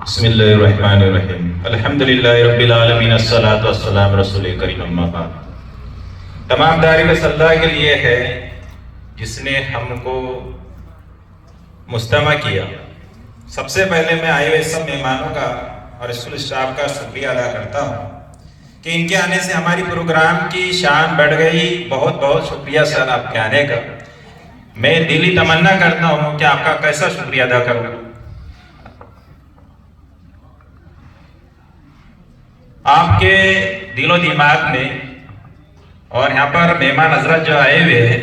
बिस्मिल्लाहिर्रहमानिर्रहीम अल्हम्दुलिल्लाहि रब्बिल आलमीन अस्सलातु वस्सलाम रसूल करीम अम्मा बाद। तमाम तारीफ़ अल्लाह के लिए है जिसने हमको मुस्तमा किया। सबसे पहले मैं आए हुए सब मेहमानों का और स्कूल स्टाफ का शुक्रिया अदा करता हूँ कि इनके आने से हमारी प्रोग्राम की शान बढ़ गई। बहुत बहुत शुक्रिया सर आपके आने का। मैं दिली तमन्ना करता हूँ कि आपका कैसा शुक्रिया अदा करूँ। आपके दिलो दिमाग में और यहाँ पर मेहमान हजरत जो आए हुए हैं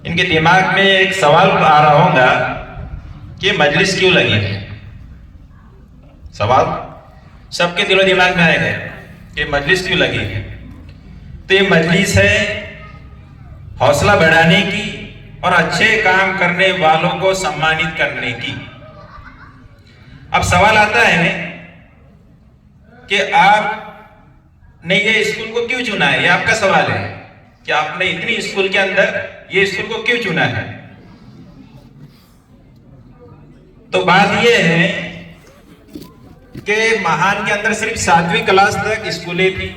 इनके दिमाग में एक सवाल आ रहा होगा कि मजलिस क्यों लगी है। सवाल सबके दिलो दिमाग में आएगा कि मजलिस क्यों लगी है। तो ये मजलिस है हौसला बढ़ाने की और अच्छे काम करने वालों को सम्मानित करने की। अब सवाल आता है कि आपने ये स्कूल को क्यों चुना है। ये आपका सवाल है कि आपने इतनी स्कूल के अंदर ये स्कूल को क्यों चुना है। तो बात ये है कि महान के अंदर सिर्फ 7वीं क्लास तक स्कूलें थी।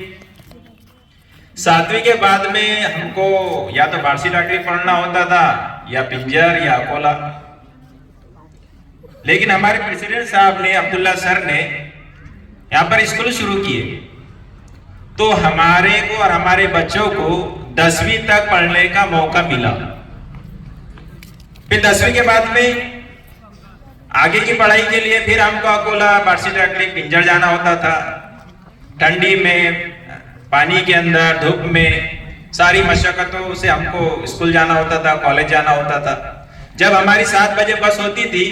7वीं के बाद में हमको या तो फारसी डॉक्टरी पढ़ना होता था या पिंजर या अकोला। लेकिन हमारे प्रेसिडेंट साहब ने अब्दुल्ला सर ने यहाँ पर स्कूल शुरू किए तो हमारे को और हमारे बच्चों को 10वीं तक पढ़ने का मौका मिला। फिर 10वीं के बाद में आगे की पढ़ाई के लिए फिर हमको अकोला फारसी डॉक्टरी पिंजर जाना होता था। ठंडी में पानी के अंदर धूप में सारी मशक्कतों से हमको स्कूल जाना होता था, कॉलेज जाना होता था। जब हमारी 7 बजे बस होती थी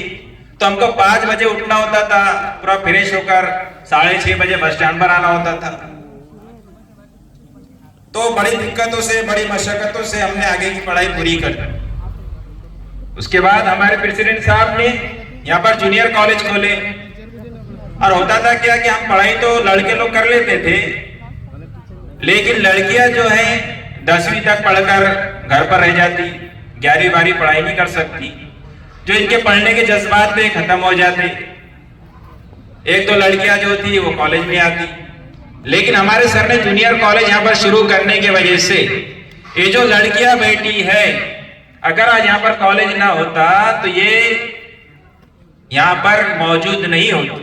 तो हमको 5 बजे उठना होता था, पूरा फ्रेश होकर 6:30 बजे बस स्टैंड पर आना होता था। तो बड़ी दिक्कतों से बड़ी मशक्कतों से हमने आगे की पढ़ाई पूरी कर। उसके बाद हमारे प्रेसिडेंट साहब ने यहाँ पर जूनियर कॉलेज खोले और होता था क्या कि हम पढ़ाई तो लड़के लोग कर लेते थे लेकिन लड़कियां जो है 10वीं तक पढ़कर घर पर रह जाती, 11वीं 12वीं पढ़ाई नहीं कर सकती। जो इनके पढ़ने के जज्बात पे खत्म हो जाते। एक दो लड़कियां जो थी वो कॉलेज में आती। लेकिन हमारे सर ने जूनियर कॉलेज यहाँ पर शुरू करने की वजह से ये जो लड़कियां बैठी है अगर आज यहाँ पर कॉलेज ना होता तो ये यहाँ पर मौजूद नहीं होती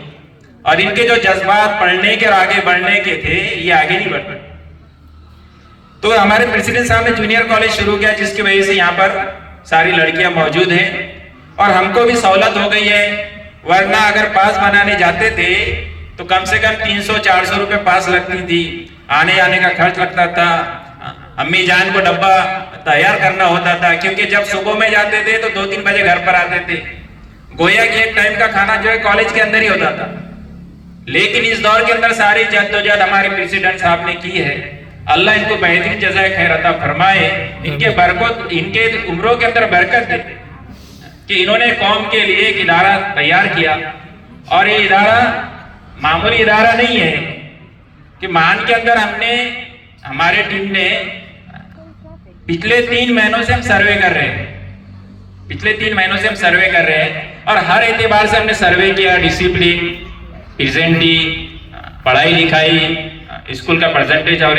और इनके जो जज्बात पढ़ने के और आगे बढ़ने के थे ये आगे नहीं बढ़ पाए। तो हमारे प्रेसिडेंट साहब ने जूनियर कॉलेज शुरू किया जिसकी वजह से यहाँ पर सारी लड़कियां मौजूद हैं और हमको भी सहूलत हो गई है। वरना अगर पास बनाने जाते थे तो कम से कम 300-400 रुपए पास लगती थी। आने जाने का खर्च लगता था। अम्मी जान को डब्बा तैयार करना होता था क्योंकि जब सुबह में जाते थे तो 2-3 बजे घर पर आते थे। गोया कि एक टाइम का खाना जो है कॉलेज के अंदर ही होता था। लेकिन इस दौर के अंदर सारी जद्दोजहद हमारे प्रेसिडेंट साहब ने की है। अल्लाह इनको बेहतरीन जज़ाए खैर अता फरमाए। इनके बरकत इनके उम्रों के अंदर बरकत दे कि इन्होंने कौम के लिए एक इदारा तैयार किया और ये इदारा मामूली इदारा नहीं है कि मान के अंदर हमने हमारे टीम ने पिछले 3 महीनों से हम सर्वे कर रहे हैं। पिछले 3 महीनों से हम सर्वे कर रहे हैं और हर एतबार से हमने सर्वे किया। डिसिप्लिन, प्रेजेंटी, पढ़ाई लिखाई, स्कूल का परसेंटेज और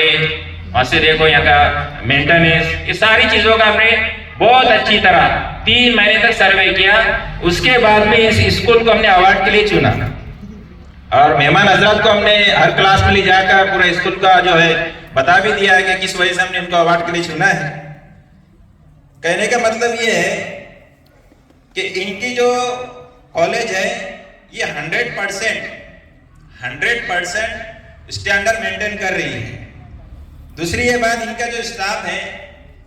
वहां से देखो यहाँ का मेंटेनेंस, ये सारी चीजों का हमने बहुत अच्छी तरह 3 महीने तक सर्वे किया। उसके बाद में इस स्कूल को हमने अवार्ड के लिए चुना और मेहमान हजरात को हमने हर क्लास में ले जाकर पूरा स्कूल का जो है बता भी दिया है कि किस वजह से हमने इनको अवार्ड के लिए चुना है। कहने का मतलब ये है कि इनकी जो कॉलेज है ये 100% स्टैंडर्ड मेंटेन कर रही है। दूसरी ये बात, इनका जो स्टाफ है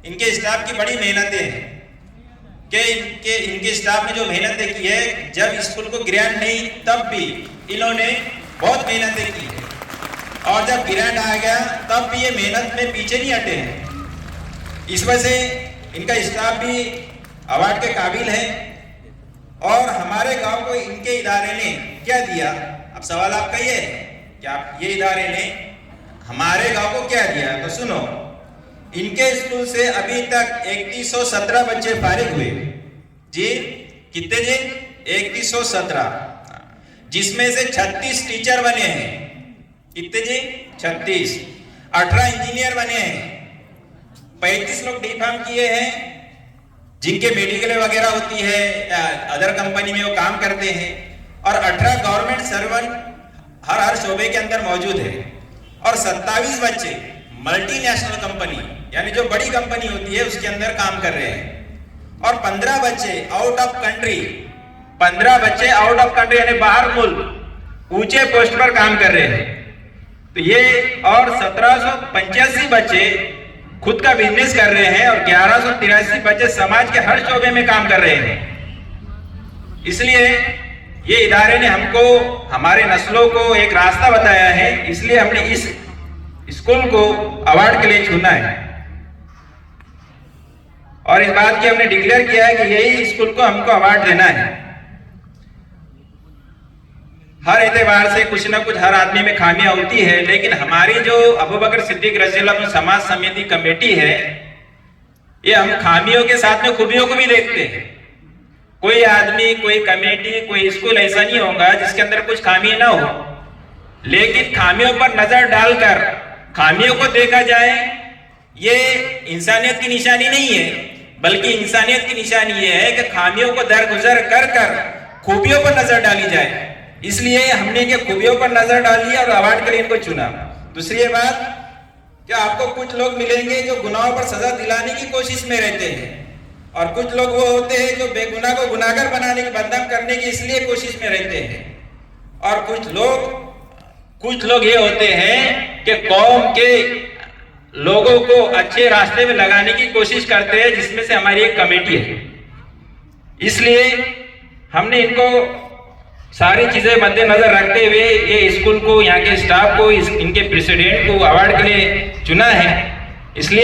इनके स्टाफ की बड़ी मेहनतें हैं कि इनके स्टाफ ने जो मेहनतें की है जब स्कूल को ग्रांट नहीं तब भी इन्होंने बहुत मेहनतें की है और जब ग्रांट आ गया तब भी ये मेहनत में पीछे नहीं हटे हैं। इस वजह से इनका स्टाफ भी अवार्ड के काबिल है। और हमारे गांव को इनके इदारे ने क्या दिया। अब सवाल आपका ये है कि आप ये इदारे ने हमारे गांव को क्या दिया। तो सुनो, इनके स्कूल से अभी तक 3117 बच्चे फारिग हुए। जी कितने जी? 3117। जिसमें से 36 टीचर बने हैं। कितने जी? 36। 18 इंजीनियर बने हैं, 35 लोग डी.फार्म किए हैं, जिनके मेडिकल वगैरह होती है, अदर कंपनी में वो काम करते हैं, और 18 गवर्नमेंट सर्वेंट हर शोबे के अंदर मौजूद है, और 27 बच्चे मल्टीनेशनल कंपनी यानी जो बड़ी कंपनी होती है उसके अंदर काम कर रहे हैं, और 15 बच्चे आउट ऑफ कंट्री, 15 बच्चे आउट ऑफ कंट्री यानी बाहर मुल्क ऊंचे पोस्ट पर काम कर रहे हैं। तो ये और 1785 बच्चे खुद का बिजनेस कर रहे हैं, और 1183 बच्चे समाज के हर शोबे में काम कर रहे हैं। इसलिए ये इदारे ने हमको, हमारे नस्लों को एक रास्ता बताया है, इसलिए हमने इस स्कूल को अवार्ड के लिए चुना है, और इस बात की हमने डिक्लेयर किया है कि यही स्कूल को हमको अवार्ड देना है। हर एतबार से कुछ ना कुछ हर आदमी में खामियां होती है, लेकिन हमारी जो अबू बकर सिद्दीक रज़ियल्लाहु अन्हु समाज समिति कमेटी है, ये हम खामियों के साथ में खूबियों को भी देखते हैं। कोई आदमी, कोई कमेटी, कोई स्कूल ऐसा नहीं होगा जिसके अंदर कुछ खामी ना हो, लेकिन खामियों पर नजर डालकर खामियों को देखा जाए, ये इंसानियत की निशानी नहीं है, बल्कि इंसानियत की निशानी ये है कि खामियों को दरगुजर कर कर खूबियों पर नजर डाली जाए। इसलिए हमने के खूबियों पर नजर डाली और अवार्ड के लिए इनको चुना। दूसरी बात, क्या आपको कुछ लोग मिलेंगे जो गुनाहों पर सजा दिलाने की कोशिश में रहते हैं, और कुछ लोग वो होते हैं जो बेगुनाह को गुनाहगार बनाने की, बदनाम करने की इसलिए कोशिश में रहते हैं, और कुछ लोग ये होते हैं कि कौम के लोगों को अच्छे रास्ते में लगाने की कोशिश करते हैं, जिसमें से हमारी एक कमेटी है। इसलिए हमने इनको सारी चीजें मद्देनजर रखते हुए ये स्कूल को, यहाँ के स्टाफ को, इनके प्रेसिडेंट को अवार्ड के लिए चुना है। इसलिए